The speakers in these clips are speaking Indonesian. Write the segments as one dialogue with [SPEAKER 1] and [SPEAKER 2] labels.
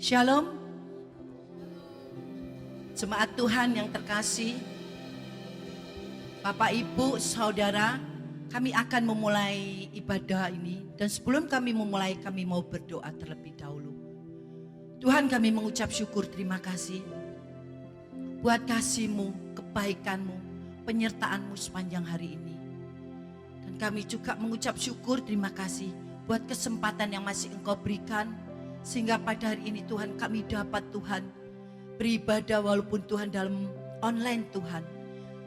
[SPEAKER 1] Shalom, jemaat Tuhan yang terkasih, Bapak, Ibu, Saudara, kami akan memulai ibadah ini. Dan sebelum kami memulai, kami mau berdoa terlebih dahulu. Tuhan, kami mengucap syukur, terima kasih buat kasih-Mu, kebaikan-Mu, penyertaan-Mu sepanjang hari ini. Dan kami juga mengucap syukur, terima kasih buat kesempatan yang masih Engkau berikan, sehingga pada hari ini Tuhan kami dapat Tuhan beribadah walaupun Tuhan dalam online Tuhan.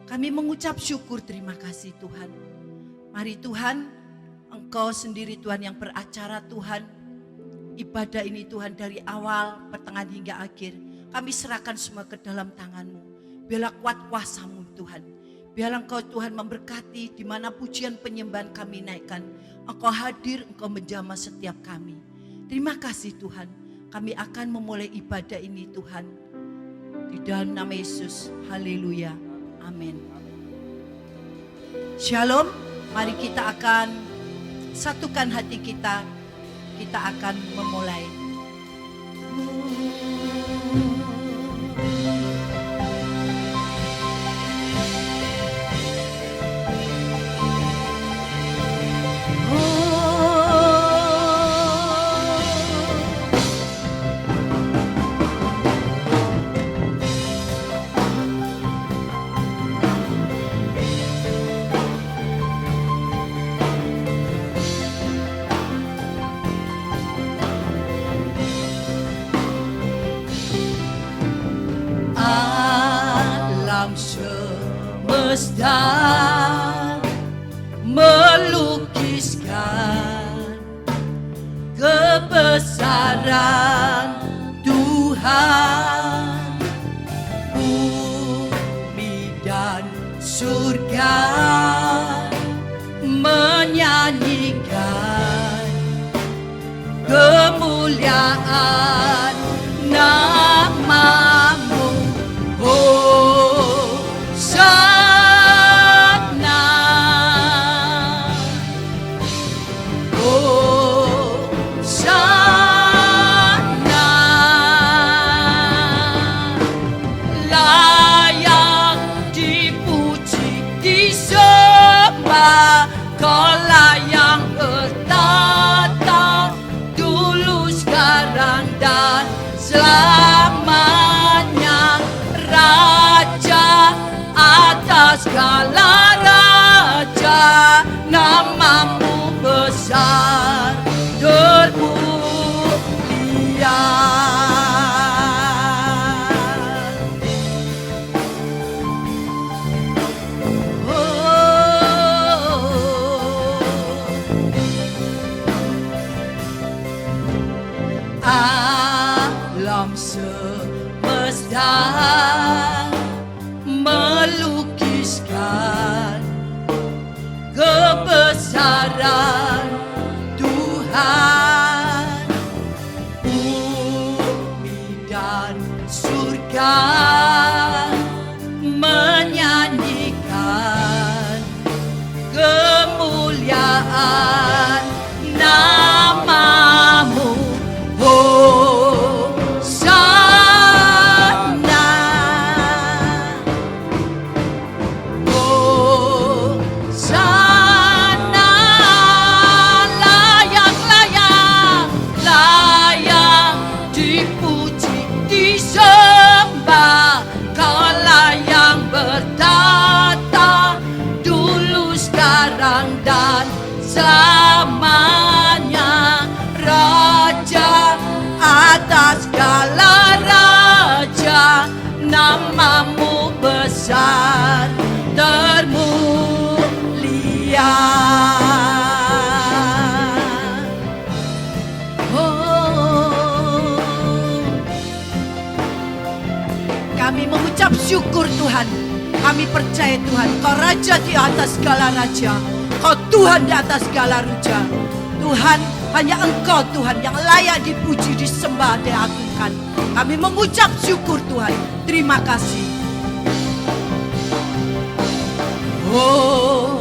[SPEAKER 1] Kami mengucap syukur, terima kasih Tuhan. Mari Tuhan, Engkau sendiri Tuhan yang beracara Tuhan. Ibadah ini Tuhan dari awal, pertengahan hingga akhir. Kami serahkan semua ke dalam tangan-Mu. Biarlah kuat kuasa-Mu Tuhan. Biarlah Engkau Tuhan memberkati di mana pujian penyembahan kami naikkan. Engkau hadir, Engkau menjamah setiap kami. Terima kasih Tuhan, kami akan memulai ibadah ini Tuhan. Di dalam nama Yesus, haleluya, amin. Shalom, mari kita akan satukan hati kita akan memulai. Semesta melukiskan kebesaran Tuhan. Bumi dan surga menyanyikan kemuliaan nama-Mu. Selamanya Raja atas segala raja, nama-Mu besar termulia. Alam semesta melukiskan kebesaran Tuhan. Bumi dan surga menyanyikan kemuliaan nama-Mu. Dan selamanya Raja atas segala raja, nama-Mu besar termulia. Kami mengucap syukur Tuhan. Kami percaya Tuhan, Kau Raja di atas segala raja, Kau Tuhan di atas segala raja. Tuhan, hanya Engkau Tuhan yang layak dipuji, disembah, diagungkan. Kami mengucap syukur Tuhan. Terima kasih. Oh,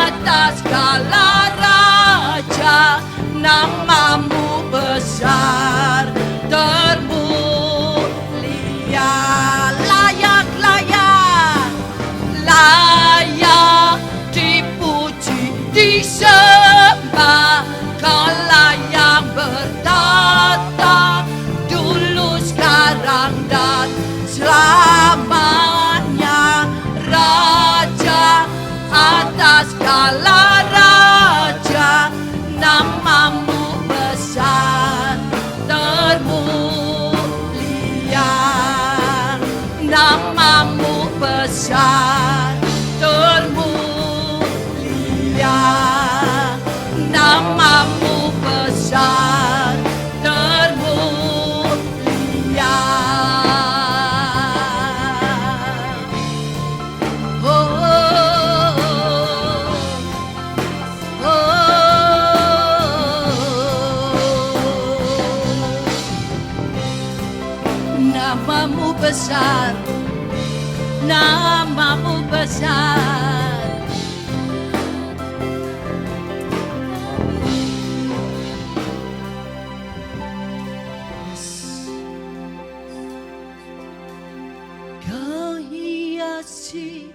[SPEAKER 1] atas segala raja, namamu besar termulia. Layak dipuji, disembah, Kaulah yang bertata dulu, sekarang dan selamanya. Raja atas segala raja, namamu besar termulia. Namamu besar termulia. Namamu besar termulia. Namamu besar, namamu besar. Kau hiasi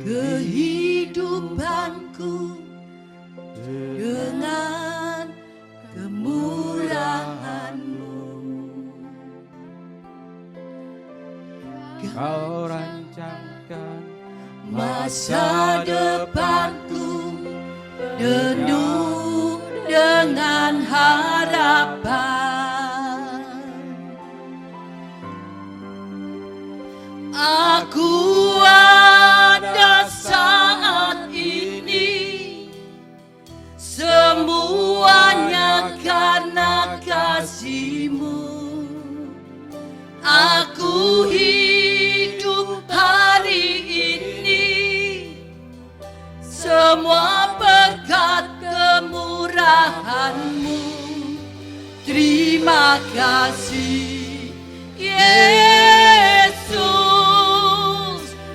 [SPEAKER 1] kehidupanku dengan kemurahan-Mu.
[SPEAKER 2] Kau rancangkan
[SPEAKER 1] masa depanku penuh dengan harapan. Aku ada saat ini, semuanya karena kasih-Mu. Aku hidup hari ini, semua berkat kemurahan-Mu. Terima kasih Yesus,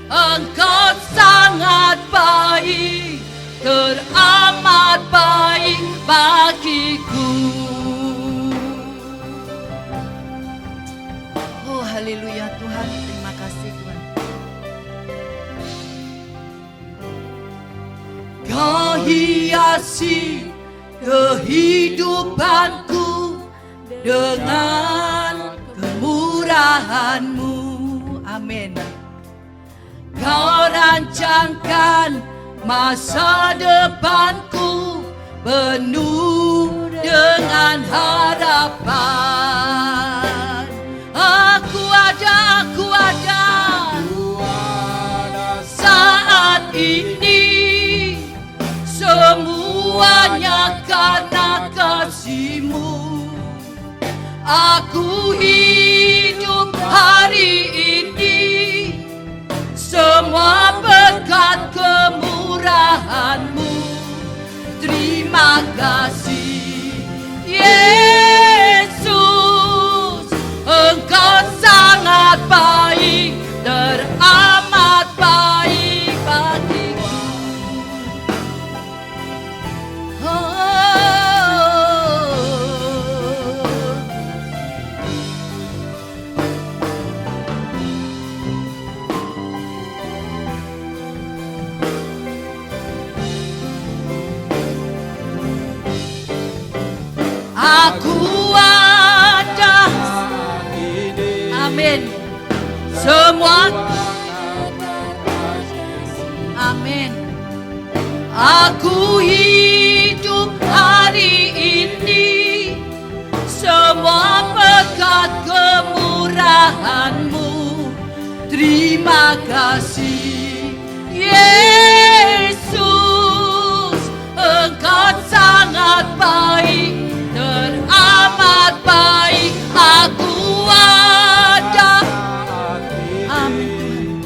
[SPEAKER 1] Engkau sangat baik, teramat baik bagiku. Oh haleluya Tuhan, terima kasih Tuhan. Kau hiasi kehidupanku dengan kemurahan-Mu. Amin. Kau rancangkan masa depanku penuh dengan harapan. Aku ada saat ini, semuanya karena kasih-Mu. Aku hidup hari ini, semua berkat kemurahan-Mu. Terima kasih Yesus, Engkau sangat baik, teramat baik bagiku. Aku ada, amin, semua, amin. Aku hidup hari ini, semua berkat kemurahan-Mu. Terima kasih Yesus, Engkau sangat baik, teramat baik. Aku ada, amin,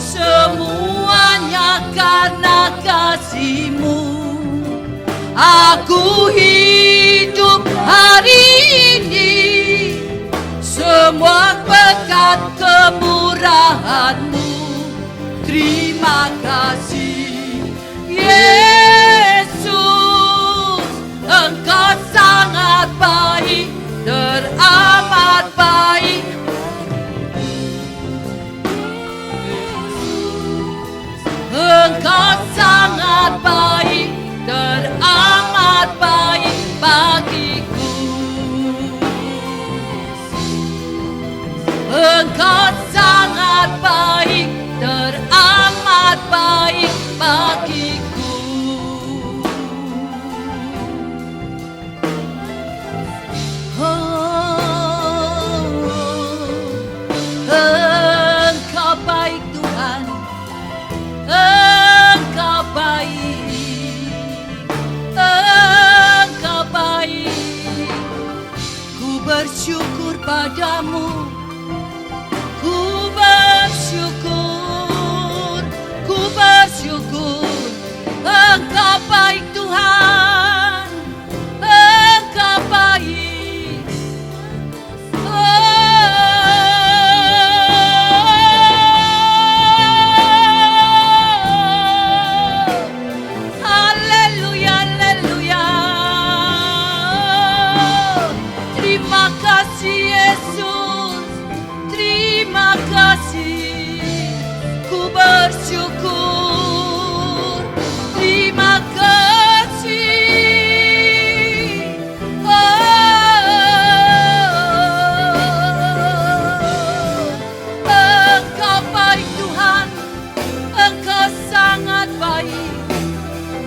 [SPEAKER 1] semuanya karena kasih-Mu. Aku hidup hari ini, semua berkat kemurahan-Mu. Terima kasih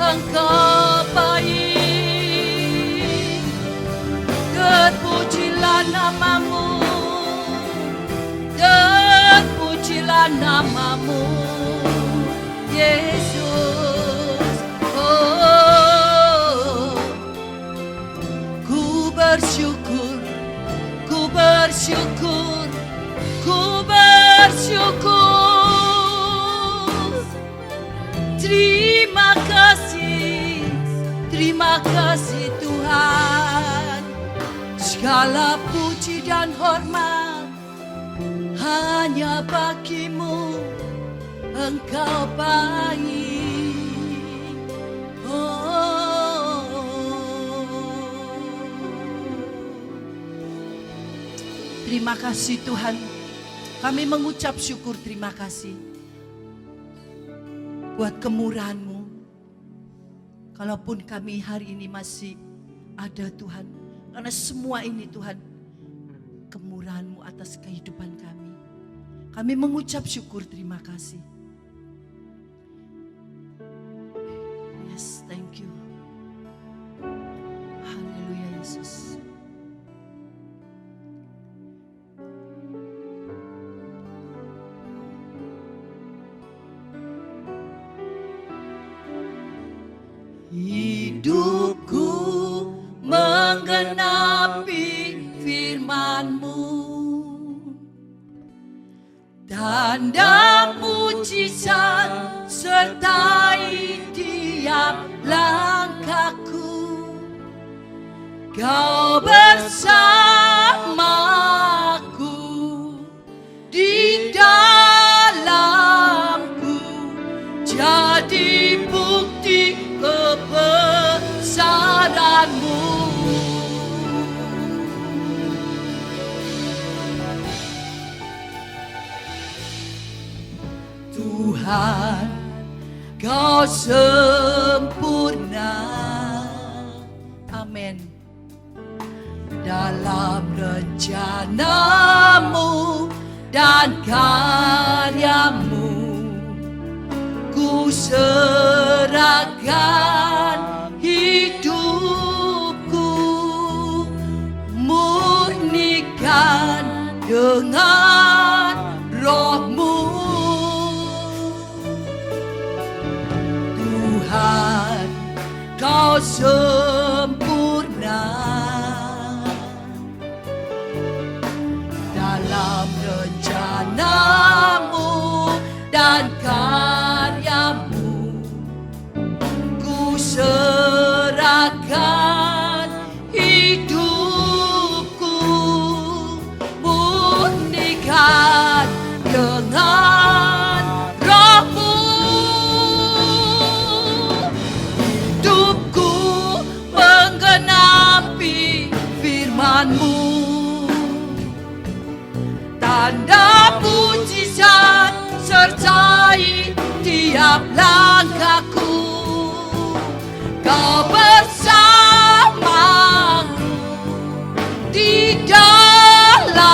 [SPEAKER 1] Engkau baik, terpujilah namamu, terpujilah namamu, Yesus. Oh, ku bersyukur, ku bersyukur, ku bersyukur. Terima kasih Tuhan. Segala puji dan hormat hanya bagimu, Engkau baik. Oh, terima kasih Tuhan. Kami mengucap syukur terima kasih buat kemurahan-Mu. Kalaupun kami hari ini masih ada Tuhan, karena semua ini Tuhan kemurahan-Mu atas kehidupan kami. Kami mengucap syukur terima kasih. Yes, thank you. Haleluya Yesus. Hidupku menggenapi firman-Mu, tanda mujizat sertai tiap langkahku. Kau bersamaku di dalamku, jadi bukti kebesaran-Mu. Tuhan, Kau sempurna. Amin. Dalam rencana-Mu dan karya-Mu, ku serahkan hidupku, murnikan dengan Roh-Mu. Tuhan, Kau sempurna. Dalam rencana-Mu dan karya-Mu, ku serahkan hidupku, murnikan dengan Roh-Mu. Hidupku menggenapi firman-Mu, tanda mujizat sertai tiap langkahku. Kau bersamaku di dalamku,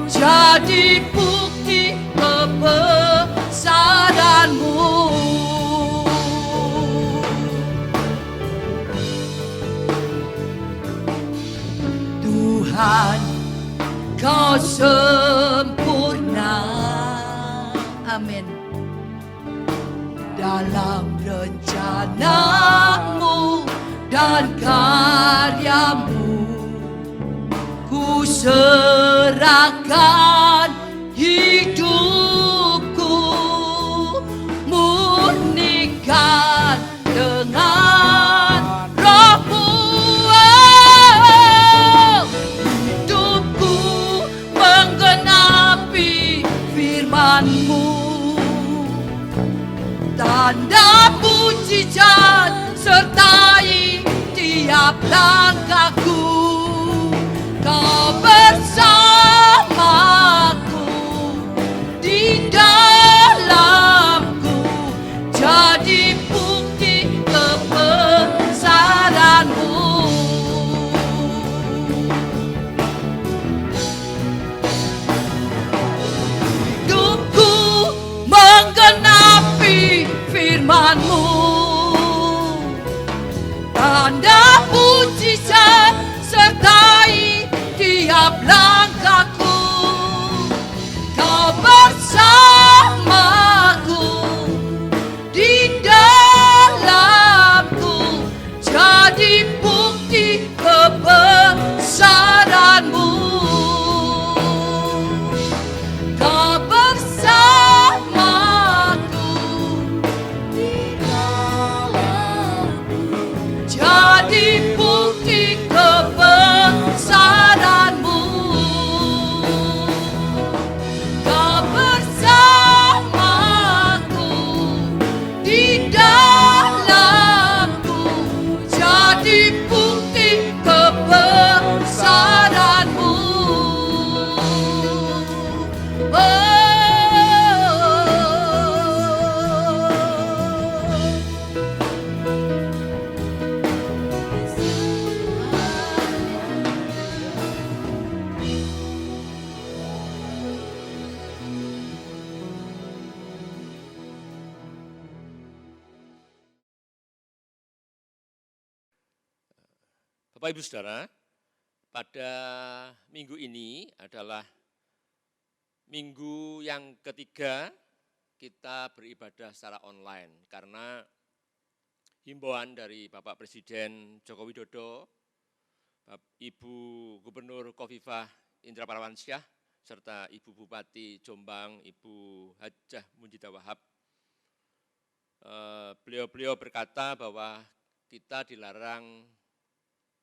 [SPEAKER 1] jadi bukti kebesaran-Mu. Tuhan, Kau sempurna. Amin. Dalam rencana-Mu dan karya-Mu, ku serahkan hidupku, murnikan dengan Roh-Mu. Hidupku menggenapi firman-Mu, tanda mujizat sertai tiap langkahku. Kau bersamaku di dalamku, jadi bukti kebesaran-Mu. Hidupku menggenapi firman-Mu, Tanda mujizat sertai tiap langkahku. Kau bersamaku di dalamku, jadi bukti kebesaran-Mu. Kau bersamaku di dalamku, jadi bukti kebesaran-Mu. Kau bersamaku di dalamku, jadi bukti kebesaran-Mu.
[SPEAKER 3] Bapak Ibu Saudara, pada minggu ini adalah minggu yang ketiga kita beribadah secara online karena himbauan dari Bapak Presiden Joko Widodo, Ibu Gubernur Khofifah Indra Parawansyah, serta Ibu Bupati Jombang, Ibu Hajah Munjidah Wahab. Beliau berkata bahwa kita dilarang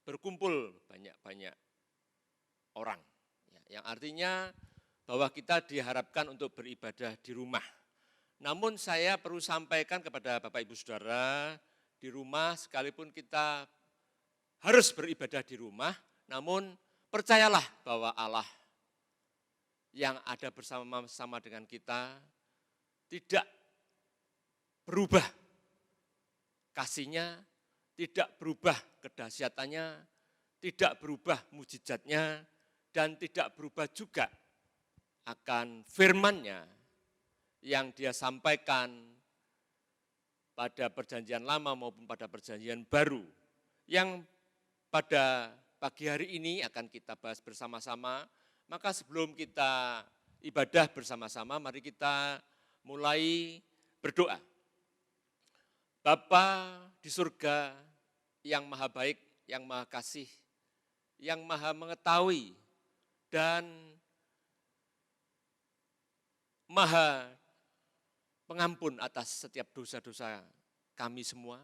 [SPEAKER 3] berkumpul banyak-banyak orang, yang artinya bahwa kita diharapkan untuk beribadah di rumah. Namun saya perlu sampaikan kepada Bapak Ibu Saudara, di rumah sekalipun kita harus beribadah di rumah, namun percayalah bahwa Allah yang ada bersama-sama dengan kita tidak berubah kasih-Nya, tidak berubah kedahsyatannya, tidak berubah mujizatnya, dan tidak berubah juga akan firman-Nya yang Dia sampaikan pada perjanjian lama maupun pada perjanjian baru, yang pada pagi hari ini akan kita bahas bersama-sama. Maka sebelum kita ibadah bersama-sama, mari kita mulai berdoa. Bapa di surga yang maha baik, yang maha kasih, yang maha mengetahui, dan maha pengampun atas setiap dosa-dosa kami semua.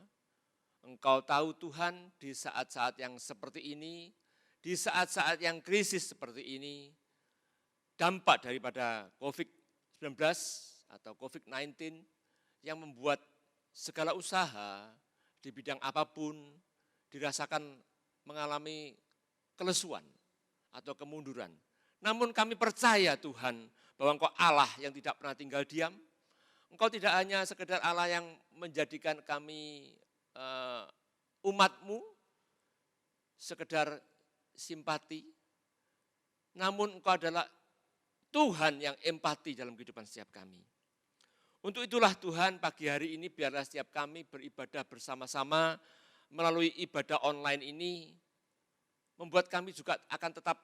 [SPEAKER 3] Engkau tahu Tuhan, di saat-saat yang seperti ini, di saat-saat yang krisis seperti ini, dampak daripada COVID-19 atau COVID-19 yang membuat segala usaha di bidang apapun dirasakan mengalami kelesuan atau kemunduran. Namun kami percaya Tuhan bahwa Engkau Allah yang tidak pernah tinggal diam. Engkau tidak hanya sekedar Allah yang menjadikan kami umat-Mu sekedar simpati, namun Engkau adalah Tuhan yang empati dalam kehidupan setiap kami. Untuk itulah Tuhan, pagi hari ini biarlah setiap kami beribadah bersama-sama melalui ibadah online ini, membuat kami juga akan tetap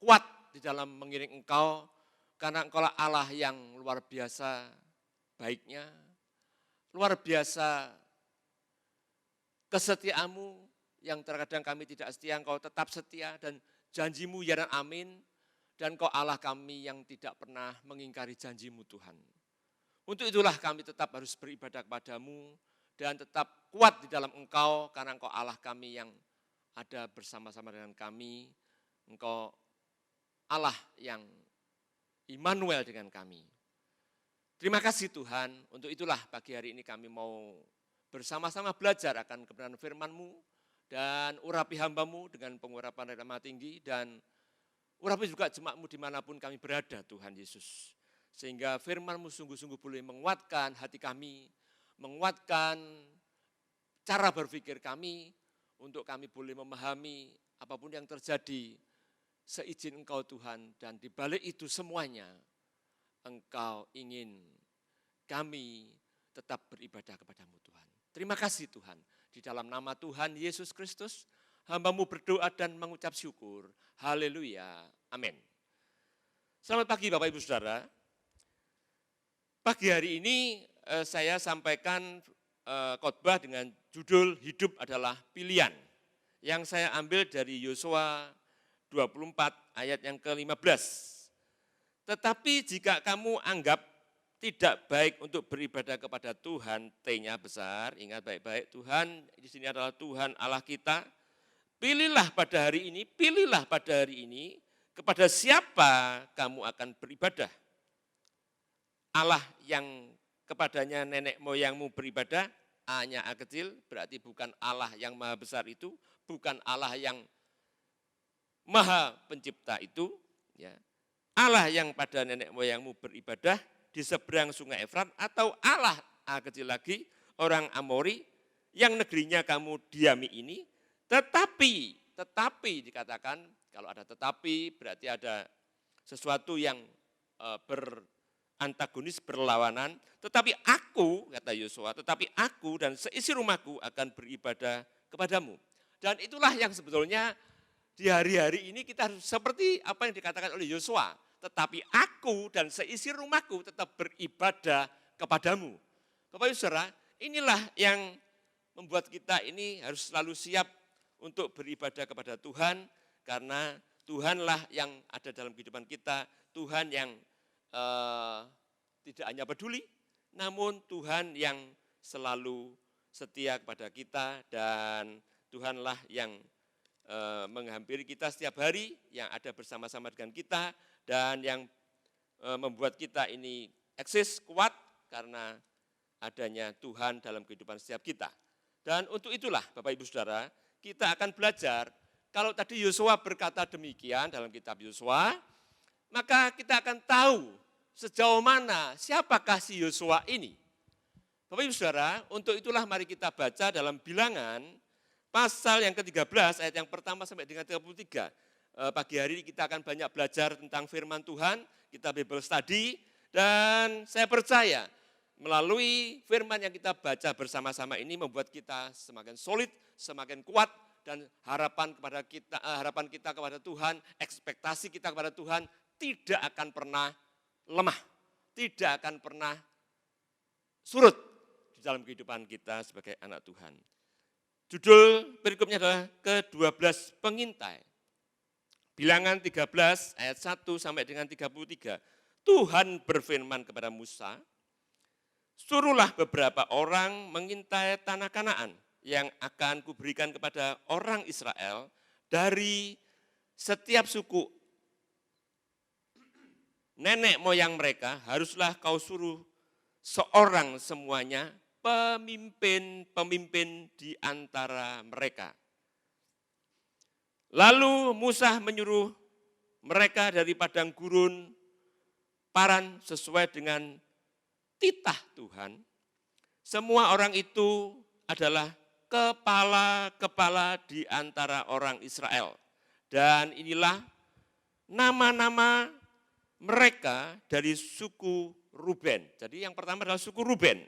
[SPEAKER 3] kuat di dalam mengiring Engkau, karena Engkau lah Allah yang luar biasa baiknya, luar biasa kesetiaan-Mu, yang terkadang kami tidak setia, Engkau tetap setia, dan janji-Mu ya dan amin, dan Engkau Allah kami yang tidak pernah mengingkari janji-Mu Tuhan. Untuk itulah kami tetap harus beribadah kepada-Mu dan tetap kuat di dalam Engkau, karena Engkau Allah kami yang ada bersama-sama dengan kami. Engkau Allah yang Immanuel dengan kami. Terima kasih Tuhan, untuk itulah pagi hari ini kami mau bersama-sama belajar akan kebenaran firman-Mu dan urapi hamba-Mu dengan pengurapan dari Maha Tinggi, dan urapi juga jemaat-Mu dimanapun kami berada Tuhan Yesus. Sehingga firman-Mu sungguh-sungguh boleh menguatkan hati kami, menguatkan cara berpikir kami, untuk kami boleh memahami apapun yang terjadi, seizin Engkau Tuhan, dan di balik itu semuanya, Engkau ingin kami tetap beribadah kepada-Mu Tuhan. Terima kasih Tuhan, di dalam nama Tuhan Yesus Kristus, hamba-Mu berdoa dan mengucap syukur. Haleluya. Amin. Selamat pagi Bapak Ibu Saudara. Pagi hari ini saya sampaikan khotbah dengan judul Hidup adalah Pilihan. Yang saya ambil dari Yosua 24 ayat yang ke-15. Tetapi jika kamu anggap tidak baik untuk beribadah kepada Tuhan, T-nya besar, ingat baik-baik, Tuhan di sini adalah Tuhan Allah kita. Pilihlah pada hari ini kepada siapa kamu akan beribadah. Allah yang kepadanya nenek moyangmu beribadah, A-nya A kecil, berarti bukan Allah yang maha besar itu, bukan Allah yang maha pencipta itu. Ya. Allah yang pada nenek moyangmu beribadah di seberang sungai Efrat, atau Allah A kecil lagi, orang Amori yang negerinya kamu diami ini. Tetapi dikatakan, kalau ada tetapi berarti ada sesuatu yang berantagonis, berlawanan. Tetapi aku, kata Yosua, tetapi aku dan seisi rumahku akan beribadah kepadamu. Dan itulah yang sebetulnya di hari-hari ini kita harus seperti apa yang dikatakan oleh Yosua. Tetapi aku dan seisi rumahku tetap beribadah kepadamu. Bapak Ibu Saudara, inilah yang membuat kita ini harus selalu siap untuk beribadah kepada Tuhan, karena Tuhanlah yang ada dalam kehidupan kita, Tuhan yang tidak hanya peduli, namun Tuhan yang selalu setia kepada kita, dan Tuhanlah yang menghampiri kita setiap hari, yang ada bersama-sama dengan kita, dan yang membuat kita ini eksis, kuat, karena adanya Tuhan dalam kehidupan setiap kita. Dan untuk itulah Bapak Ibu Saudara, kita akan belajar, kalau tadi Yosua berkata demikian dalam kitab Yosua, maka kita akan tahu sejauh mana siapakah si Yosua ini. Bapak Ibu Saudara, untuk itulah mari kita baca dalam Bilangan pasal yang ke-13 ayat yang pertama sampai dengan 33. Pagi hari ini kita akan banyak belajar tentang firman Tuhan, kita Bible study, dan saya percaya melalui firman yang kita baca bersama-sama ini membuat kita semakin solid, semakin kuat, dan harapan kita kepada Tuhan, ekspektasi kita kepada Tuhan tidak akan pernah lemah, tidak akan pernah surut di dalam kehidupan kita sebagai anak Tuhan. Judul berikutnya adalah ke-12 pengintai. Bilangan 13 ayat 1 sampai dengan 33. Tuhan berfirman kepada Musa, suruhlah beberapa orang mengintai tanah Kanaan yang akan kuberikan kepada orang Israel dari setiap suku nenek moyang mereka, haruslah kau suruh seorang semuanya pemimpin di antara mereka. Lalu Musa menyuruh mereka dari padang gurun Paran sesuai dengan titah Tuhan. Semua orang itu adalah kepala-kepala di antara orang Israel. Dan inilah nama-nama mereka dari suku Ruben. Jadi yang pertama adalah suku Ruben.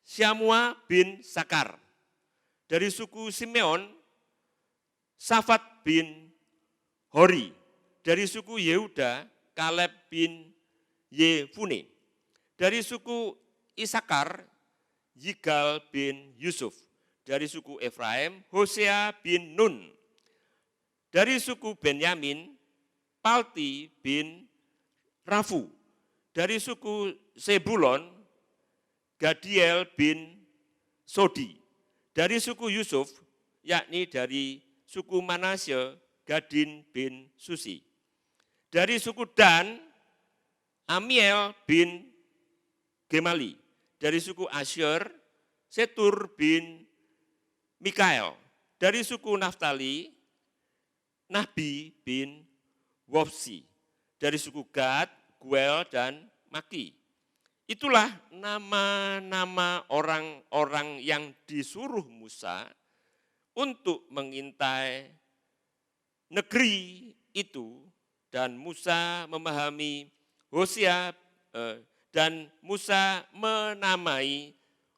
[SPEAKER 3] Syamua bin Sakar. Dari suku Simeon, Safat bin Hori. Dari suku Yehuda, Kaleb bin Yefune. Dari suku Isakar, Yigal bin Yusuf. Dari suku Efraim, Hosea bin Nun. Dari suku Benyamin, Palti bin Rafu. Dari suku Sebulon, Gadiel bin Sodi. Dari suku Yusuf, yakni dari suku Manasye, Gadin bin Susi. Dari suku Dan, Amiel bin Gemali. Dari suku Asyur, Setur bin Mikael. Dari suku Naftali, Nahbi bin Wofsi. Dari suku Gad, Guel dan Maki. Itulah nama-nama orang-orang yang disuruh Musa untuk mengintai negeri itu, dan Musa memahami Hosea dan Musa menamai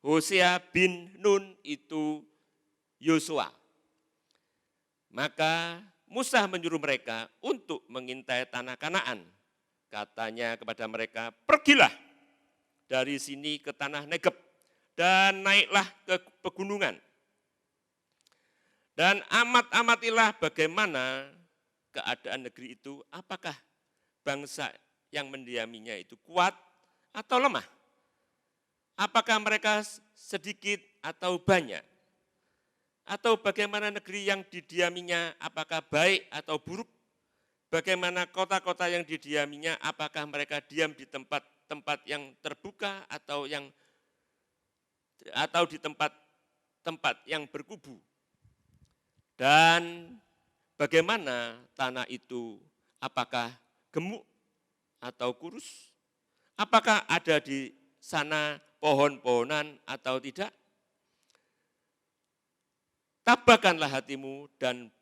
[SPEAKER 3] Hosea bin Nun itu Yosua. Maka Musa menyuruh mereka untuk mengintai tanah Kanaan. Katanya kepada mereka, pergilah dari sini ke tanah Negeb dan naiklah ke pegunungan. Dan amat-amatilah bagaimana keadaan negeri itu, apakah bangsa yang mendiaminya itu kuat atau lemah? Apakah mereka sedikit atau banyak? Atau bagaimana negeri yang didiaminya, apakah baik atau buruk? Bagaimana kota-kota yang didiaminya, apakah mereka diam di tempat-tempat yang terbuka atau di tempat-tempat yang berkubu? Dan bagaimana tanah itu, apakah gemuk atau kurus? Apakah ada di sana pohon-pohonan atau tidak? Tabahkanlah hatimu dan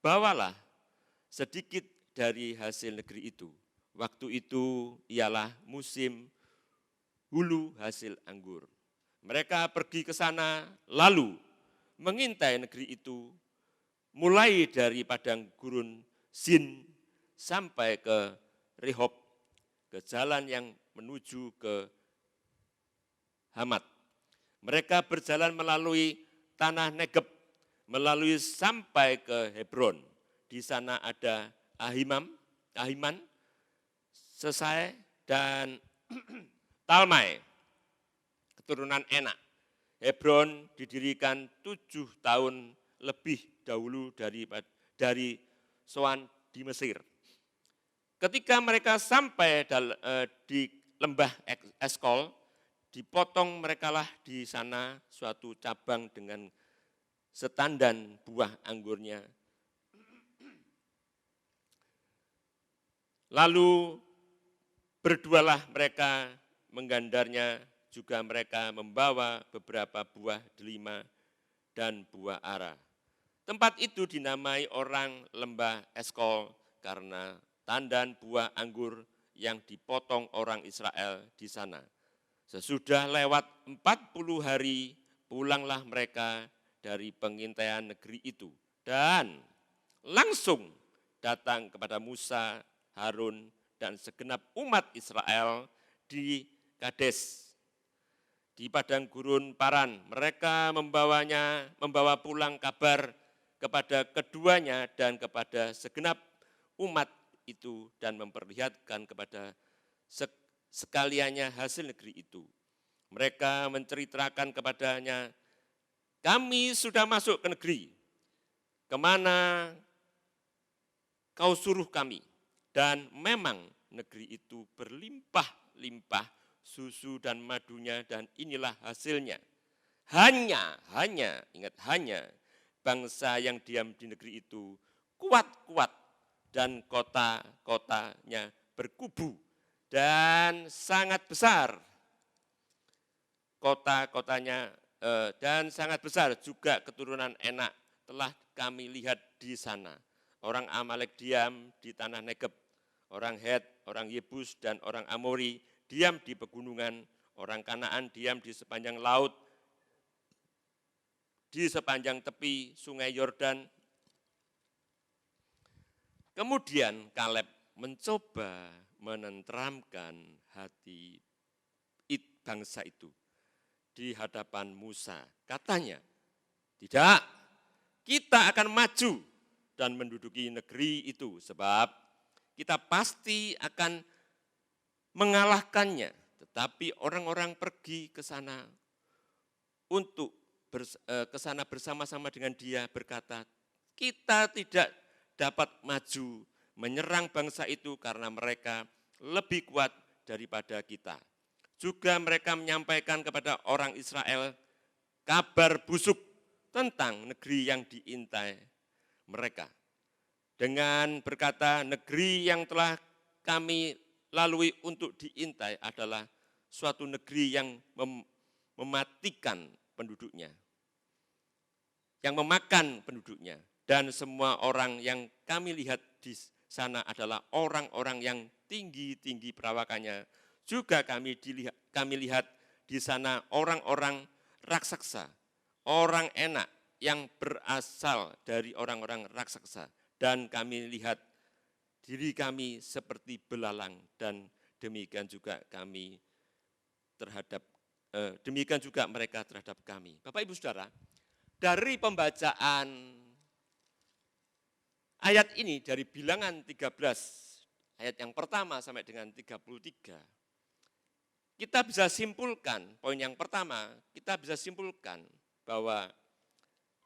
[SPEAKER 3] bawalah sedikit dari hasil negeri itu. Waktu itu ialah musim hulu hasil anggur. Mereka pergi ke sana lalu mengintai negeri itu, mulai dari padang gurun Sin sampai ke Rehob, ke jalan yang menuju ke Hamat. Mereka berjalan melalui tanah Negeb, melalui sampai ke Hebron. Di sana ada Ahiman, Sesai, dan Talmai, keturunan Enak. Hebron didirikan 7 tahun lebih dahulu dari Soan di Mesir. Ketika mereka sampai di lembah Eskol, dipotong merekalah di sana suatu cabang dengan setandan buah anggurnya. Lalu berdualah mereka menggandarnya, juga mereka membawa beberapa buah delima dan buah ara. Tempat itu dinamai orang lembah Eskol karena tandan buah anggur yang dipotong orang Israel di sana. Sesudah lewat 40 hari, pulanglah mereka dari pengintaian negeri itu. Dan langsung datang kepada Musa, Harun, dan segenap umat Israel di Kades, di padang gurun Paran. Mereka membawa pulang kabar kepada keduanya dan kepada segenap umat itu dan memperlihatkan kepada sekaliannya hasil negeri itu. Mereka menceritakan kepadanya, kami sudah masuk ke negeri, kemana kau suruh kami. Dan memang negeri itu berlimpah-limpah susu dan madunya, dan inilah hasilnya. Hanya bangsa yang diam di negeri itu kuat-kuat dan kota-kotanya berkubu dan sangat besar. Kota-kotanya dan sangat besar juga keturunan Enak telah kami lihat di sana. Orang Amalek diam di tanah Negeb, orang Het, orang Yebus, dan orang Amori diam di pegunungan, orang Kanaan diam di sepanjang laut, di sepanjang tepi sungai Yordan. Kemudian Kaleb mencoba menenteramkan hati bangsa itu di hadapan Musa. Katanya, tidak, kita akan maju dan menduduki negeri itu, sebab kita pasti akan mengalahkannya. Tetapi orang-orang pergi ke sana untuk ke sana bersama-sama dengan dia, berkata, kita tidak dapat maju menyerang bangsa itu karena mereka lebih kuat daripada kita. Juga mereka menyampaikan kepada orang Israel kabar busuk tentang negeri yang diintai mereka. Dengan berkata, negeri yang telah kami lalui untuk diintai adalah suatu negeri yang mematikan penduduknya, yang memakan penduduknya. Dan semua orang yang kami lihat di sana adalah orang-orang yang tinggi-tinggi perawakannya. Juga kami lihat di sana orang-orang raksasa, orang enak yang berasal dari orang-orang raksasa. Dan kami lihat diri kami seperti belalang dan demikian juga kami demikian juga mereka terhadap kami. Bapak Ibu Saudara, dari pembacaan ayat ini dari Bilangan 13 ayat yang pertama sampai dengan 33, kita bisa simpulkan, poin yang pertama, kita bisa simpulkan bahwa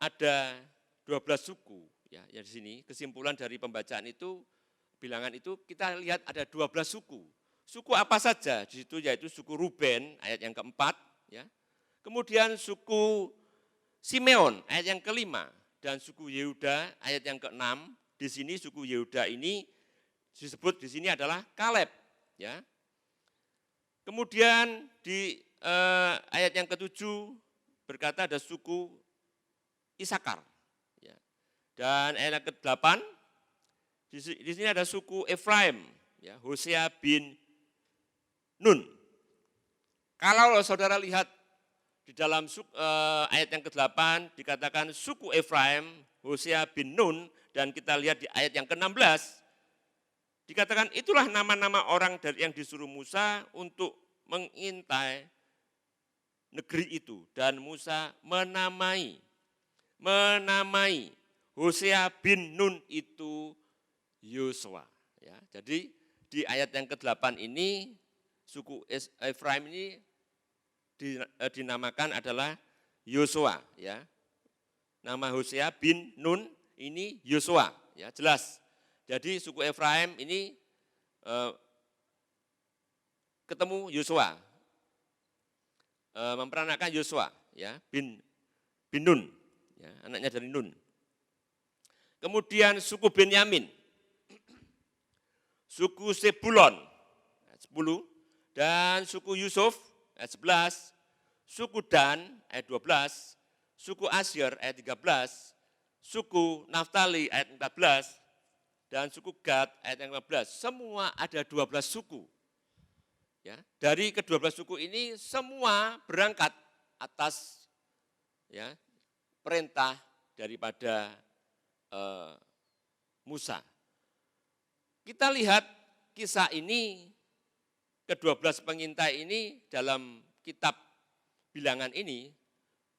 [SPEAKER 3] ada 12 suku, ya di sini kesimpulan dari pembacaan itu, Bilangan itu kita lihat ada 12 suku. Suku apa saja di situ, yaitu suku Ruben ayat yang keempat, ya. Kemudian suku Simeon ayat yang kelima dan suku Yehuda ayat yang keenam. Di sini suku Yehuda ini disebut di sini adalah Kaleb, ya. Kemudian di ayat yang ketujuh berkata ada suku Isakar, ya. Dan ayat yang ke-8 di sini ada suku Efraim, ya, Hosea bin Nun. Kalau saudara lihat di dalam ayat yang ke-8 dikatakan suku Efraim, Hosea bin Nun, dan kita lihat di ayat yang ke-16 dikatakan itulah nama-nama orang dari yang disuruh Musa untuk mengintai negeri itu. Dan Musa menamai Hosea bin Nun itu Yosua. Ya, jadi di ayat yang ke-8 ini suku Efraim ini dinamakan adalah Yosua, ya. Nama Hosea bin Nun ini Yosua, ya, jelas. Jadi suku Efraim ini ketemu Yosua, memperanakan Yosua, ya, bin Nun, ya, anaknya dari Nun. Kemudian suku Benyamin, suku Sebulon, 10, dan suku Yusuf, ayat 11, suku Dan, ayat 12, suku Asyir, ayat 13, suku Naftali, ayat 14, dan suku Gad, ayat 15. Semua ada 12 suku. Ya, dari ke-12 suku ini semua berangkat atas, ya, perintah daripada Musa. Kita lihat kisah ini, ke-12 pengintai ini dalam kitab Bilangan ini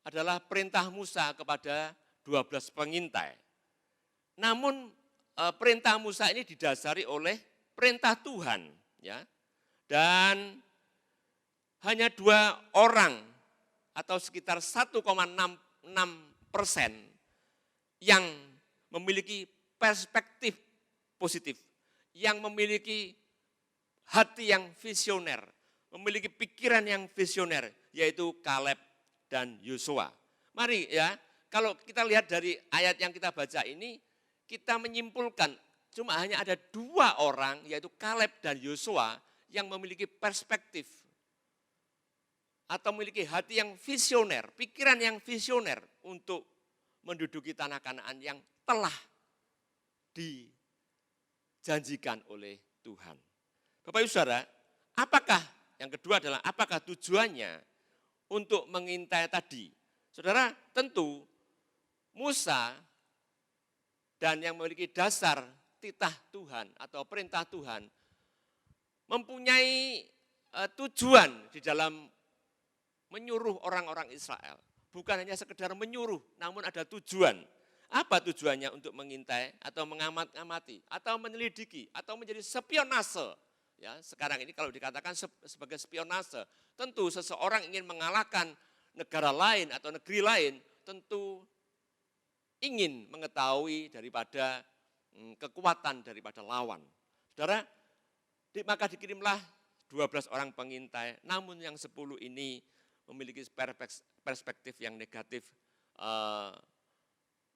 [SPEAKER 3] adalah perintah Musa kepada 12 pengintai. Namun perintah Musa ini didasari oleh perintah Tuhan, ya. Dan hanya 2 orang atau sekitar 1,66% yang memiliki perspektif positif, yang memiliki hati yang visioner, memiliki pikiran yang visioner, yaitu Kaleb dan Yosua. Mari, ya, kalau kita lihat dari ayat yang kita baca ini, kita menyimpulkan cuma hanya ada 2 orang, yaitu Kaleb dan Yosua, yang memiliki perspektif atau memiliki hati yang visioner, pikiran yang visioner untuk menduduki tanah Kanaan yang telah dijanjikan oleh Tuhan. Bapak Ibu Saudara, apakah yang kedua adalah apakah tujuannya untuk mengintai tadi? Saudara, tentu Musa dan yang memiliki dasar titah Tuhan atau perintah Tuhan mempunyai tujuan di dalam menyuruh orang-orang Israel. Bukan hanya sekedar menyuruh, namun ada tujuan. Apa tujuannya untuk mengintai atau mengamati atau menyelidiki atau menjadi spionase? Ya, sekarang ini kalau dikatakan sebagai spionase, tentu seseorang ingin mengalahkan negara lain atau negeri lain, tentu ingin mengetahui daripada kekuatan daripada lawan. Saudara, maka dikirimlah 12 orang pengintai, namun yang 10 ini memiliki perspektif yang negatif,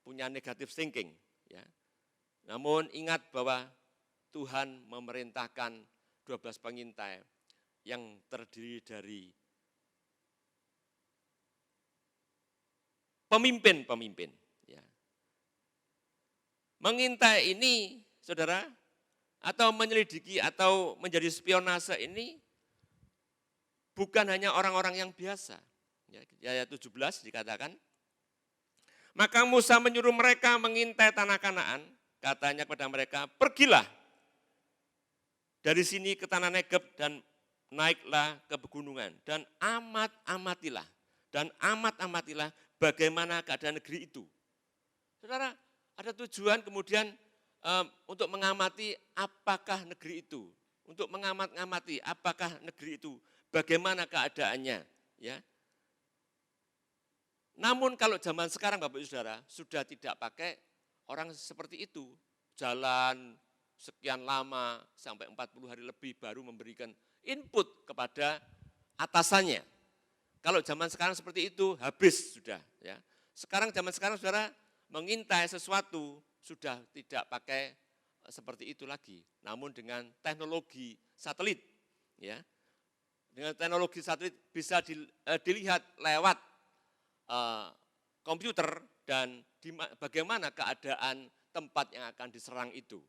[SPEAKER 3] punya negatif thinking. Ya. Namun ingat bahwa Tuhan memerintahkan 12 pengintai yang terdiri dari pemimpin-pemimpin. Ya. Mengintai ini, saudara, atau menyelidiki atau menjadi spionase ini bukan hanya orang-orang yang biasa. Ya, di ayat 17 dikatakan, maka Musa menyuruh mereka mengintai tanah Kanaan, katanya kepada mereka, pergilah dari sini ke tanah Negeb dan naiklah ke pegunungan dan amat-amatilah bagaimana keadaan negeri itu. Saudara, ada tujuan kemudian untuk mengamati apakah negeri itu, untuk mengamati apakah negeri itu, bagaimana keadaannya, ya. Namun kalau zaman sekarang Bapak Ibu Saudara sudah tidak pakai orang seperti itu. Jalan sekian lama sampai 40 hari lebih baru memberikan input kepada atasannya. Kalau zaman sekarang seperti itu habis sudah, ya. Sekarang zaman sekarang Saudara mengintai sesuatu sudah tidak pakai seperti itu lagi, namun dengan teknologi satelit, ya. Dengan teknologi satelit bisa dilihat lewat komputer dan bagaimana keadaan tempat yang akan diserang itu.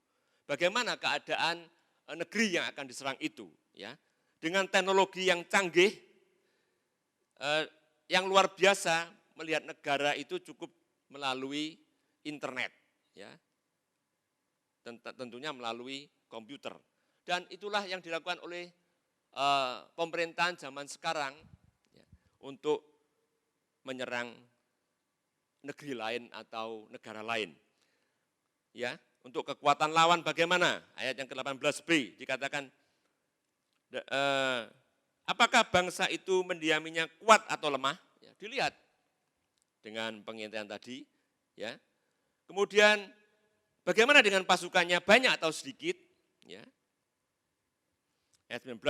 [SPEAKER 3] Bagaimana keadaan negeri yang akan diserang itu, ya. Dengan teknologi yang canggih, yang luar biasa, melihat negara itu cukup melalui internet, ya. Tentunya melalui komputer. Dan itulah yang dilakukan oleh pemerintahan zaman sekarang, ya, untuk menyerang negeri lain atau negara lain. Ya, untuk kekuatan lawan bagaimana? Ayat yang ke-18b dikatakan, apakah bangsa itu mendiaminya kuat atau lemah? Ya, dilihat dengan pengintaian tadi. Ya. Kemudian bagaimana dengan pasukannya, banyak atau sedikit? Ya. Ayat 19,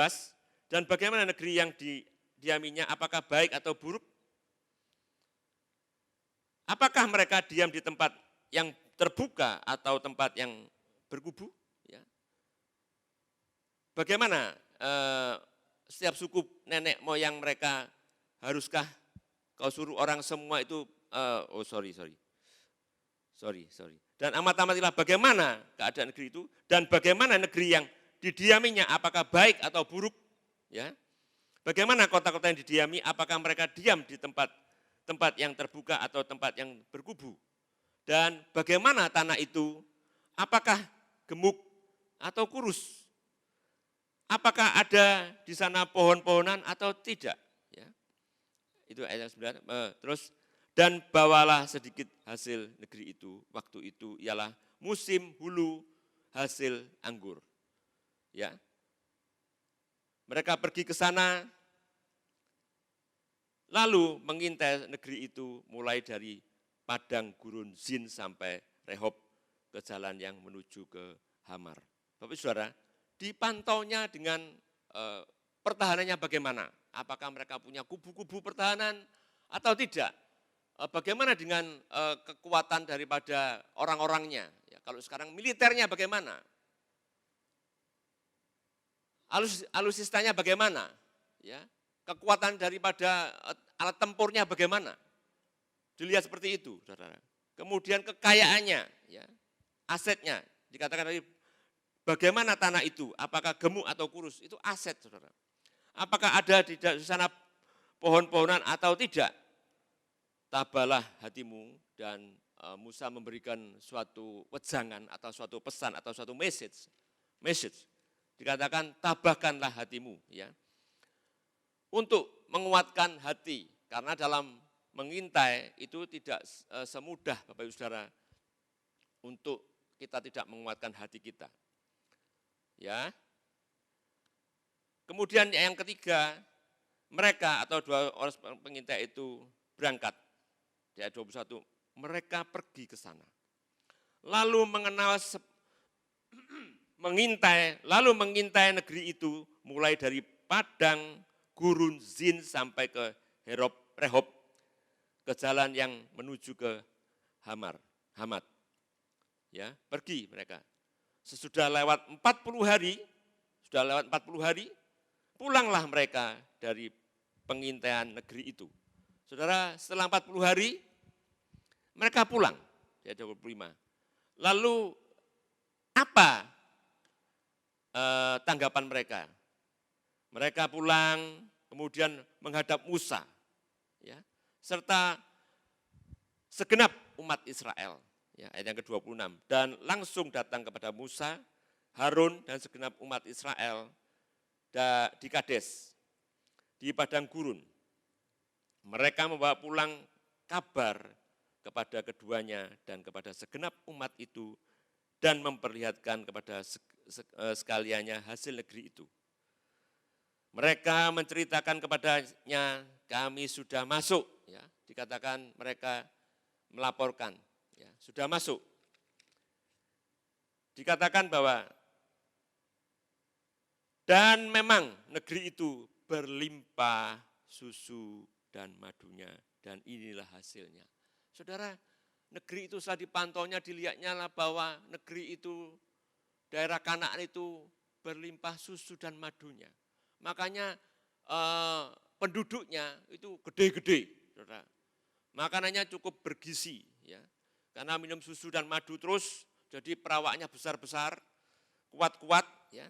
[SPEAKER 3] dan bagaimana negeri yang didiaminya, apakah baik atau buruk? Apakah mereka diam di tempat yang terbuka atau tempat yang berkubu? Ya. Bagaimana setiap suku nenek moyang mereka, haruskah kau suruh orang semua itu, dan amat-amatilah bagaimana keadaan negeri itu, dan bagaimana negeri yang didiaminya, apakah baik atau buruk? Ya. Bagaimana kota-kota yang didiami, apakah mereka diam di tempat yang terbuka atau tempat yang berkubu. Dan bagaimana tanah itu, apakah gemuk atau kurus? Apakah ada di sana pohon-pohonan atau tidak? Ya. Itu ayat 9. Terus, dan bawalah sedikit hasil negeri itu, waktu itu ialah musim hulu hasil anggur. Ya. Mereka pergi ke sana, lalu mengintai negeri itu mulai dari padang gurun Zin sampai Rehob ke jalan yang menuju ke Hamar. Bapak Saudara, dipantaunya dengan pertahanannya bagaimana? Apakah mereka punya kubu-kubu pertahanan atau tidak? Bagaimana dengan kekuatan daripada orang-orangnya? Ya, kalau sekarang militernya bagaimana? Alusistanya bagaimana? Ya. Kekuatan daripada alat tempurnya bagaimana? Dilihat seperti itu, saudara. Kemudian kekayaannya, ya, asetnya, dikatakan tadi, bagaimana tanah itu, apakah gemuk atau kurus, itu aset, saudara. Apakah ada di sana pohon-pohonan atau tidak? Tabahlah hatimu, dan Musa memberikan suatu wejangan atau suatu pesan atau suatu message. Dikatakan tabahkanlah hatimu, ya. Untuk menguatkan hati, karena dalam mengintai itu tidak semudah Bapak Ibu Saudara untuk kita tidak menguatkan hati kita. Ya. Kemudian yang ketiga, mereka atau dua orang pengintai itu berangkat. Di ayat 21, mereka pergi ke sana. Lalu mengintai negeri itu mulai dari padang gurun Zin sampai ke Rehob, ke jalan yang menuju ke Hamat. Ya, pergi mereka. Sesudah lewat 40 hari, pulanglah mereka dari pengintaian negeri itu. Saudara, setelah 40 hari, mereka pulang. Di ayat 25. Lalu apa tanggapan mereka? Mereka pulang, kemudian menghadap Musa. ya, serta segenap umat Israel. Ya, ayat yang ke-26. Dan langsung datang kepada Musa, Harun dan segenap umat Israel di Kades, di padang gurun. Mereka membawa pulang kabar kepada keduanya dan kepada segenap umat itu dan memperlihatkan kepada sekaliannya hasil negeri itu. Mereka menceritakan kepadanya, kami sudah masuk. Ya, dikatakan mereka melaporkan, ya, sudah masuk. Dikatakan bahwa dan memang negeri itu berlimpah susu dan madunya, dan inilah hasilnya. Saudara, negeri itu setelah dipantaunya, dilihatnya lah bahwa negeri itu, daerah Kanaan itu berlimpah susu dan madunya. Makanya penduduknya itu gede-gede, saudara. Makanannya cukup bergizi, ya, karena minum susu dan madu terus, jadi perawaknya besar-besar, kuat-kuat, ya.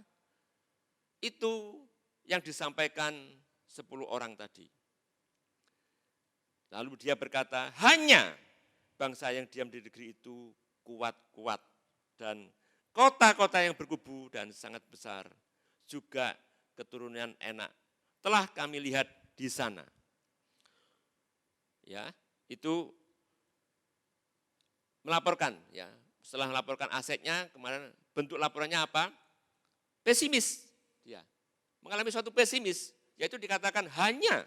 [SPEAKER 3] Itu yang disampaikan 10 orang tadi. Lalu dia berkata, hanya bangsa yang diam di negeri itu kuat-kuat dan kota-kota yang berkubu dan sangat besar, juga keturunan enak, telah kami lihat di sana. Ya, itu melaporkan, ya. Setelah melaporkan asetnya, kemarin bentuk laporannya apa? Pesimis. Dia mengalami suatu pesimis, yaitu dikatakan hanya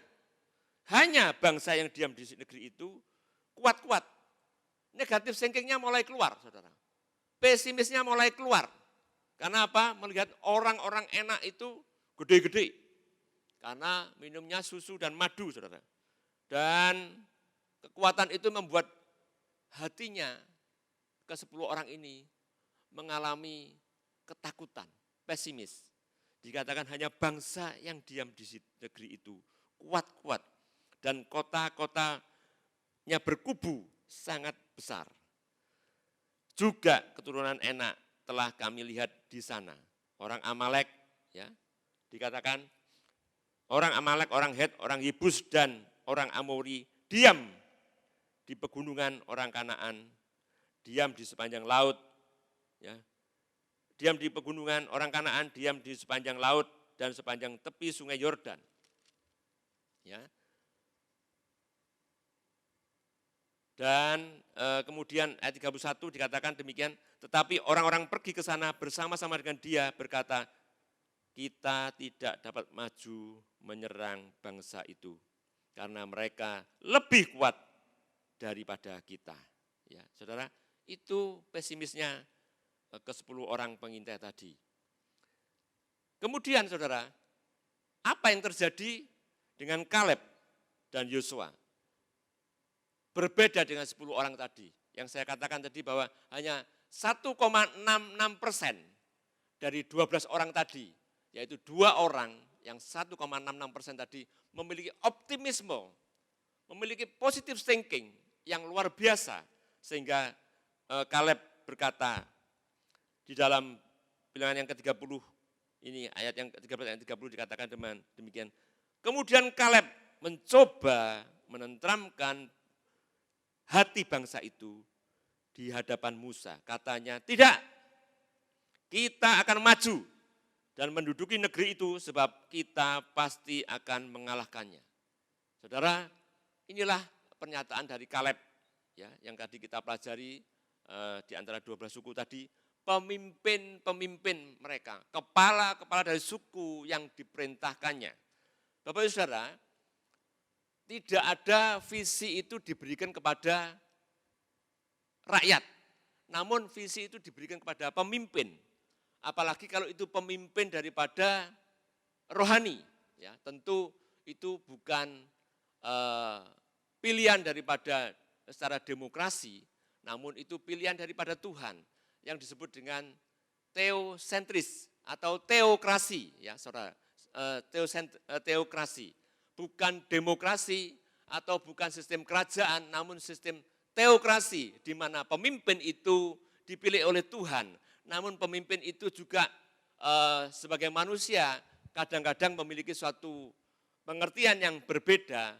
[SPEAKER 3] bangsa yang diam di negeri itu kuat-kuat. Negatif thinkingnya mulai keluar, saudara. Pesimisnya mulai keluar. Karena apa? Melihat orang-orang enak itu gede-gede. Karena minumnya susu dan madu, saudara. Dan kekuatan itu membuat hatinya ke-10 orang ini mengalami ketakutan, pesimis. Dikatakan hanya bangsa yang diam di negeri itu kuat-kuat dan kota-kotanya berkubu sangat besar. Juga keturunan enak telah kami lihat di sana. Orang Amalek, ya, dikatakan orang Amalek, orang Het, orang Yebus dan orang Amori diam di pegunungan orang Kanaan, diam di sepanjang laut, ya. Diam di pegunungan orang Kanaan, diam di sepanjang laut dan sepanjang tepi sungai Yordan. Ya. Dan kemudian ayat 31 dikatakan demikian, tetapi orang-orang pergi ke sana bersama-sama dengan dia berkata, kita tidak dapat maju menyerang bangsa itu karena mereka lebih kuat daripada kita. Ya, saudara, itu pesimisnya ke-10 orang pengintai tadi. Kemudian saudara, apa yang terjadi dengan Kaleb dan Yosua? Berbeda dengan 10 orang tadi. Yang saya katakan tadi bahwa hanya 1,66% dari 12 orang tadi, yaitu 2 orang yang 1,66% tadi memiliki optimisme, memiliki positive thinking yang luar biasa. Sehingga Kaleb berkata, di dalam bilangan yang ke-30, ini ayat yang ke-13 ayat 30 dikatakan demikian. Kemudian Kaleb mencoba menenteramkan hati bangsa itu di hadapan Musa. Katanya, tidak, kita akan maju dan menduduki negeri itu sebab kita pasti akan mengalahkannya. Saudara, inilah pernyataan dari Kaleb, ya, yang tadi kita pelajari di antara 12 suku tadi. Pemimpin-pemimpin mereka, kepala-kepala dari suku yang diperintahkannya. Bapak Ibu Saudara, tidak ada visi itu diberikan kepada rakyat, namun visi itu diberikan kepada pemimpin. Apalagi kalau itu pemimpin daripada rohani, ya, tentu itu bukan pilihan daripada secara demokrasi, namun itu pilihan daripada Tuhan. Yang disebut dengan teosentris atau teokrasi, ya saudara, teokrasi, bukan demokrasi atau bukan sistem kerajaan, namun sistem teokrasi, di mana pemimpin itu dipilih oleh Tuhan, namun pemimpin itu juga sebagai manusia kadang-kadang memiliki suatu pengertian yang berbeda,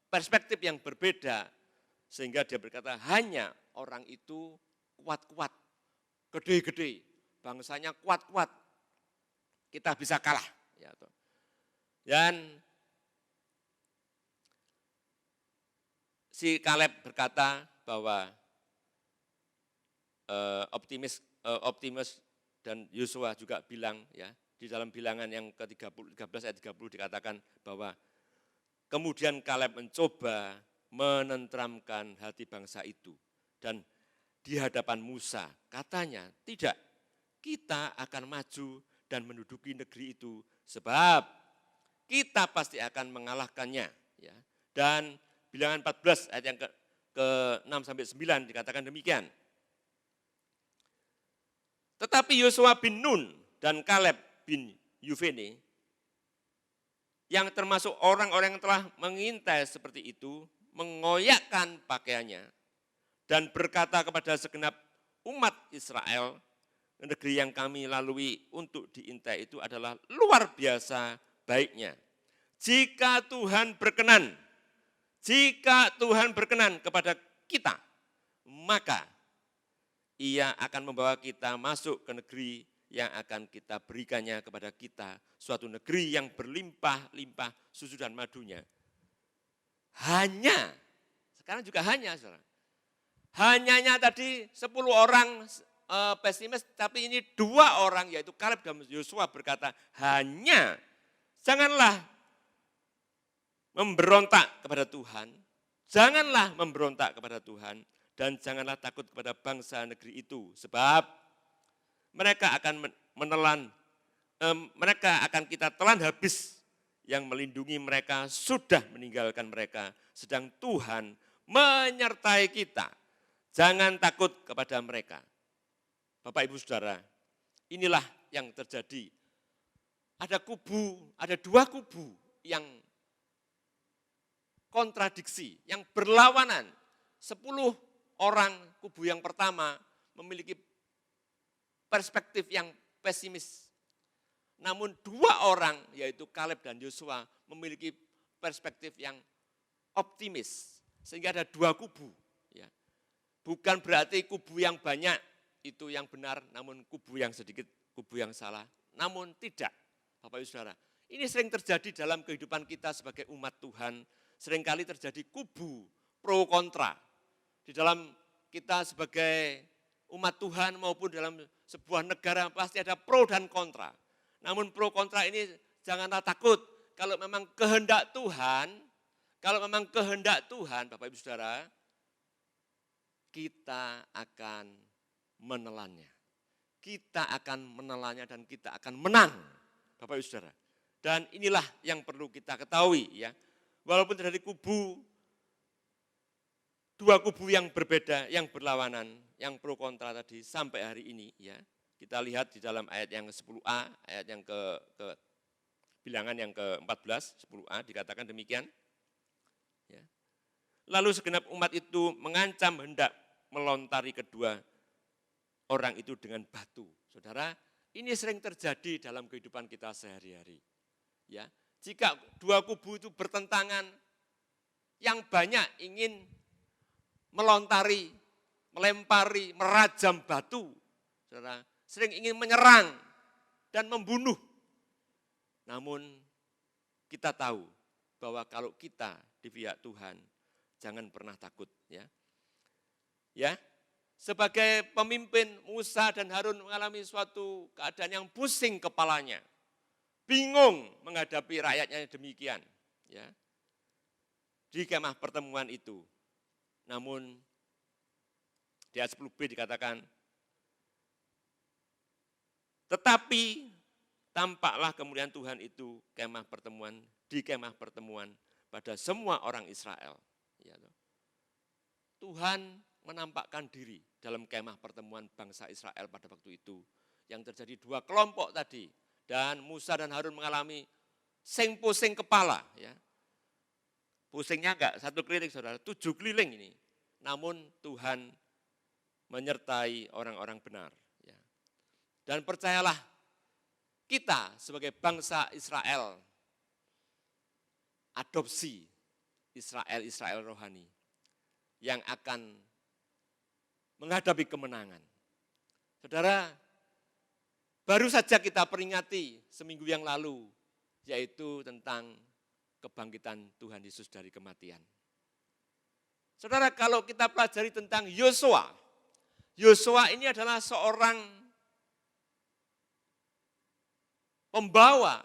[SPEAKER 3] perspektif yang berbeda, sehingga dia berkata hanya orang itu kuat-kuat, gede-gede, bangsanya kuat-kuat, kita bisa kalah. Ya, dan si Kaleb berkata bahwa Optimus dan Yosua juga bilang, ya, di dalam bilangan yang ke-13 ayat 30 dikatakan bahwa kemudian Kaleb mencoba menenteramkan hati bangsa itu. Dan di hadapan Musa katanya, tidak, kita akan maju dan menduduki negeri itu sebab kita pasti akan mengalahkannya. Ya. Dan bilangan 14 ayat yang ke-6 sampai 9 dikatakan demikian. Tetapi Yosua bin Nun dan Kaleb bin Yefune yang termasuk orang-orang yang telah mengintai seperti itu, mengoyakkan pakaiannya dan berkata kepada segenap umat Israel, negeri yang kami lalui untuk diintai itu adalah luar biasa baiknya. Jika Tuhan berkenan kepada kita, maka Ia akan membawa kita masuk ke negeri yang akan kita berikannya kepada kita, suatu negeri yang berlimpah-limpah susu dan madunya. Hanya, sekarang juga hanya, saudara. Hanyanya tadi 10 orang pesimis, tapi ini 2 orang yaitu Kaleb dan Yosua berkata, hanya janganlah memberontak kepada Tuhan, janganlah memberontak kepada Tuhan, dan janganlah takut kepada bangsa negeri itu, sebab mereka akan mereka akan kita telan habis, yang melindungi mereka sudah meninggalkan mereka, sedang Tuhan menyertai kita. Jangan takut kepada mereka. Bapak Ibu Saudara, inilah yang terjadi. Ada 2 kubu yang kontradiksi, yang berlawanan. 10 orang kubu yang pertama memiliki perspektif yang pesimis. Namun 2 orang yaitu Kaleb dan Yosua memiliki perspektif yang optimis. Sehingga ada 2 kubu. Ya. Bukan berarti kubu yang banyak itu yang benar, namun kubu yang sedikit, kubu yang salah. Namun tidak, Bapak Ibu Saudara. Ini sering terjadi dalam kehidupan kita sebagai umat Tuhan. Seringkali terjadi kubu pro kontra. Di dalam kita sebagai umat Tuhan maupun dalam sebuah negara pasti ada pro dan kontra. Namun pro kontra ini janganlah takut. Kalau memang kehendak Tuhan, Bapak Ibu Saudara, kita akan menelannya. Kita akan menelannya dan kita akan menang, Bapak Ibu Saudara. Dan inilah yang perlu kita ketahui, ya. Walaupun terjadi 2 kubu yang berbeda, yang berlawanan, yang pro kontra tadi sampai hari ini, ya. Kita lihat di dalam ayat yang 10a, ayat yang ke bilangan yang ke-14, 10a dikatakan demikian. Ya. Lalu segenap umat itu mengancam hendak melontari kedua orang itu dengan batu. Saudara, ini sering terjadi dalam kehidupan kita sehari-hari. Ya, jika 2 kubu itu bertentangan, yang banyak ingin melontari, melempari, merajam batu. Saudara, sering ingin menyerang dan membunuh. Namun kita tahu bahwa kalau kita di pihak Tuhan, jangan pernah takut, ya. Ya, sebagai pemimpin Musa dan Harun mengalami suatu keadaan yang pusing kepalanya. Bingung menghadapi rakyatnya demikian, ya. Di kemah pertemuan itu. Namun di ayat 10b dikatakan, tetapi tampaklah kemuliaan Tuhan itu di kemah pertemuan pada semua orang Israel. Ya, Tuhan menampakkan diri dalam kemah pertemuan bangsa Israel pada waktu itu. Yang terjadi 2 kelompok tadi. Dan Musa dan Harun mengalami pusing kepala. Ya. Pusingnya enggak 1 keliling, saudara, 7 keliling ini. Namun Tuhan menyertai orang-orang benar. Ya. Dan percayalah, kita sebagai bangsa Israel, adopsi Israel rohani yang akan menghadapi kemenangan. Saudara, baru saja kita peringati seminggu yang lalu, yaitu tentang kebangkitan Tuhan Yesus dari kematian. Saudara, kalau kita pelajari tentang Yosua, Yosua ini adalah seorang pembawa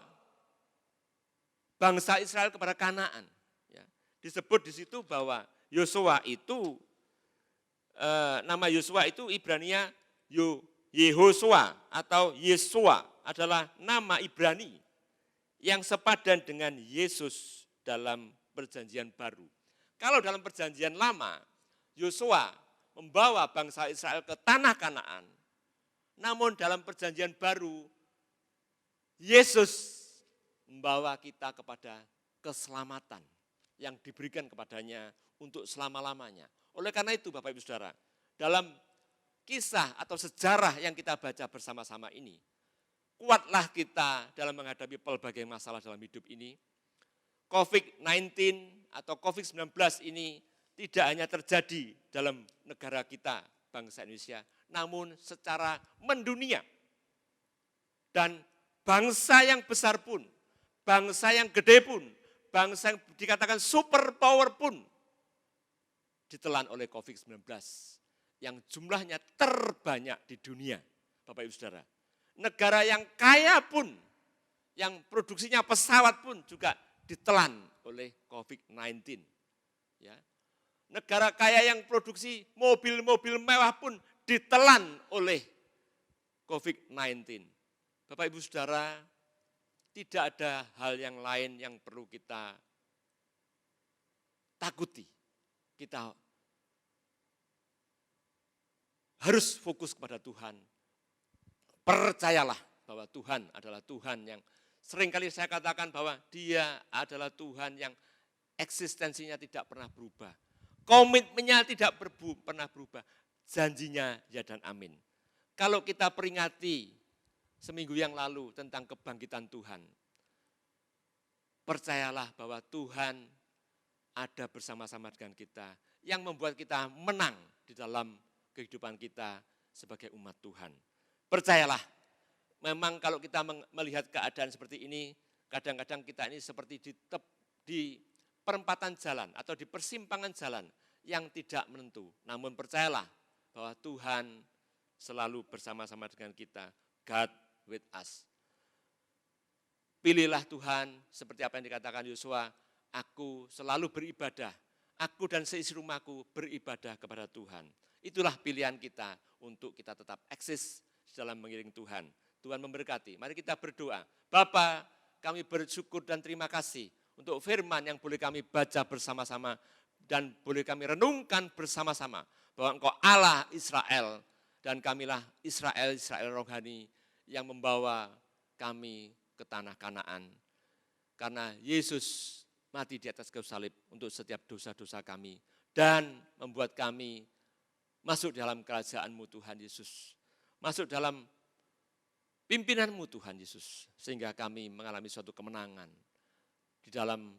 [SPEAKER 3] bangsa Israel kepada Kanaan. Ya, disebut di situ bahwa Yosua itu, nama Yosua itu Ibrania Yehosua atau Yesua adalah nama Ibrani yang sepadan dengan Yesus dalam perjanjian baru. Kalau dalam perjanjian lama, Yosua membawa bangsa Israel ke tanah Kanaan. Namun dalam perjanjian baru, Yesus membawa kita kepada keselamatan yang diberikan kepadanya untuk selama-lamanya. Oleh karena itu Bapak Ibu Saudara, dalam kisah atau sejarah yang kita baca bersama-sama ini, kuatlah kita dalam menghadapi pelbagai masalah dalam hidup ini. COVID-19 atau COVID-19 ini tidak hanya terjadi dalam negara kita, bangsa Indonesia, namun secara mendunia. Dan bangsa yang besar pun, bangsa yang gede pun, bangsa yang dikatakan super power pun ditelan oleh COVID-19 yang jumlahnya terbanyak di dunia, Bapak Ibu Saudara. Negara yang kaya pun, yang produksinya pesawat pun juga ditelan oleh COVID-19. Ya. Negara kaya yang produksi mobil-mobil mewah pun ditelan oleh COVID-19. Bapak Ibu Saudara, tidak ada hal yang lain yang perlu kita takuti. Kita harus fokus kepada Tuhan. Percayalah bahwa Tuhan adalah Tuhan yang seringkali saya katakan bahwa Dia adalah Tuhan yang eksistensinya tidak pernah berubah. Komitmennya tidak pernah berubah. Janjinya ya dan amin. Kalau kita peringati seminggu yang lalu tentang kebangkitan Tuhan, percayalah bahwa Tuhan ada bersama-sama dengan kita, yang membuat kita menang di dalam kehidupan kita sebagai umat Tuhan. Percayalah, memang kalau kita melihat keadaan seperti ini, kadang-kadang kita ini seperti di perempatan jalan atau di persimpangan jalan yang tidak menentu. Namun percayalah bahwa Tuhan selalu bersama-sama dengan kita. God with us. Pilihlah Tuhan seperti apa yang dikatakan Yosua, aku selalu beribadah, aku dan seisi rumahku beribadah kepada Tuhan. Itulah pilihan kita untuk kita tetap eksis dalam mengiring Tuhan. Tuhan memberkati. Mari kita berdoa. Bapa, kami bersyukur dan terima kasih untuk firman yang boleh kami baca bersama-sama dan boleh kami renungkan bersama-sama bahwa Engkau Allah Israel dan kamilah Israel rohani yang membawa kami ke tanah Kanaan. Karena Yesus mati di atas kayu salib untuk setiap dosa-dosa kami dan membuat kami masuk dalam kerajaan-Mu Tuhan Yesus. Masuk dalam pimpinan-Mu Tuhan Yesus. Sehingga kami mengalami suatu kemenangan di dalam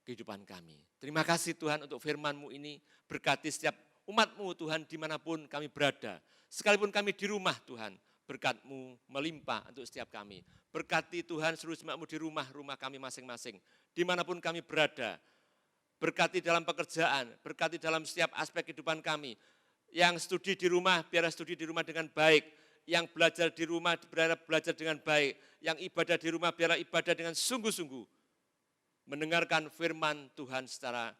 [SPEAKER 3] kehidupan kami. Terima kasih Tuhan untuk firman-Mu ini. Berkati setiap umat-Mu Tuhan dimanapun kami berada. Sekalipun kami di rumah Tuhan, berkat-Mu melimpah untuk setiap kami. Berkati Tuhan seluruh jemaat-Mu di rumah-rumah kami masing-masing. Dimanapun kami berada. Berkati dalam pekerjaan, berkati dalam setiap aspek kehidupan kami. Yang studi di rumah, biar studi di rumah dengan baik. Yang belajar di rumah, biar belajar dengan baik. Yang ibadah di rumah, biar ibadah dengan sungguh-sungguh. Mendengarkan firman Tuhan secara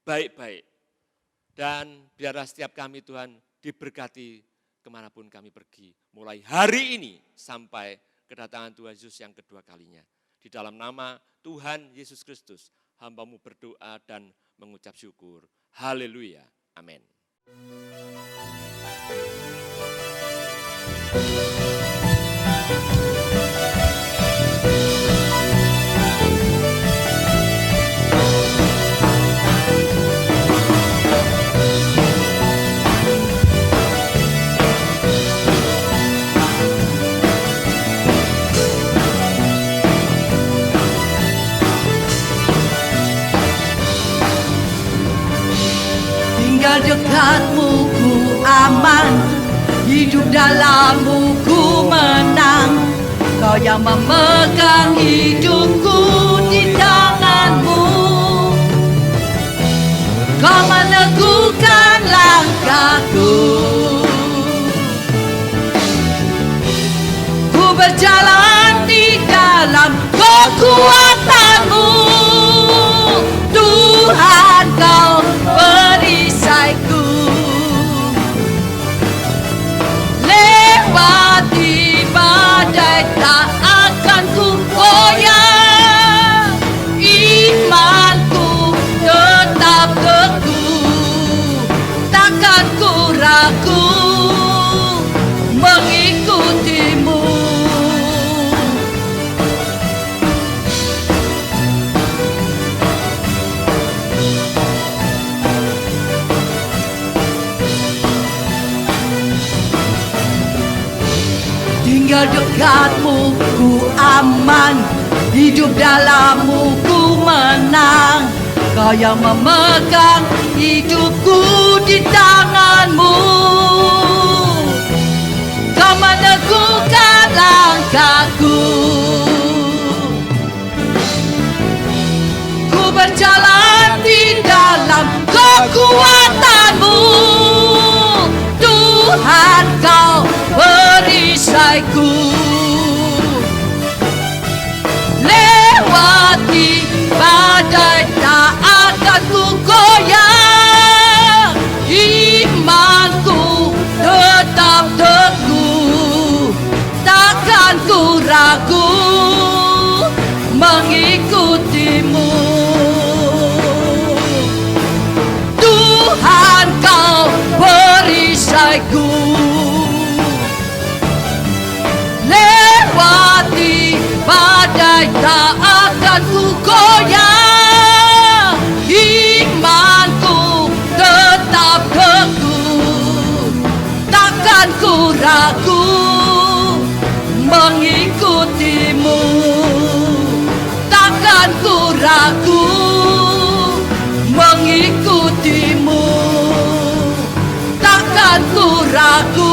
[SPEAKER 3] baik-baik. Dan biarlah setiap kami Tuhan diberkati kemanapun kami pergi. Mulai hari ini sampai kedatangan Tuhan Yesus yang kedua kalinya. Di dalam nama Tuhan Yesus Kristus, hamba-Mu berdoa dan mengucap syukur. Haleluya. Amin.
[SPEAKER 1] Tinggal dekatmu ku aman, hidup dalammu ku menang. Kau yang memegang hidupku di tanganmu. Kau meneguhkan langkahku. Ku berjalan di dalam kekuatanmu. Tuhan, kau perisaiku. Lewati badai tak akan ku goyah. Imanku tetap teguh, takkan ku ragu mengikutimu. Tinggal dekatmu ku aman, hidup dalammu ku menang. Kau yang memegang hidupku di tanganmu. Kau meneguhkan langkahku. Ku berjalan di dalam kekuatanmu. Tuhan, kau perisaiku. Lewati badai tak akan ku goyah. Imanku tetap teguh, takkan ku ragu mengikutimu. Tuhan, kau perisaiku. Lewati badai tak akan ku goyah. Imanku tetap teguh, takkan ku ragu mengikutimu. Takkan ku ragu mengikutimu. Takkan ku ragu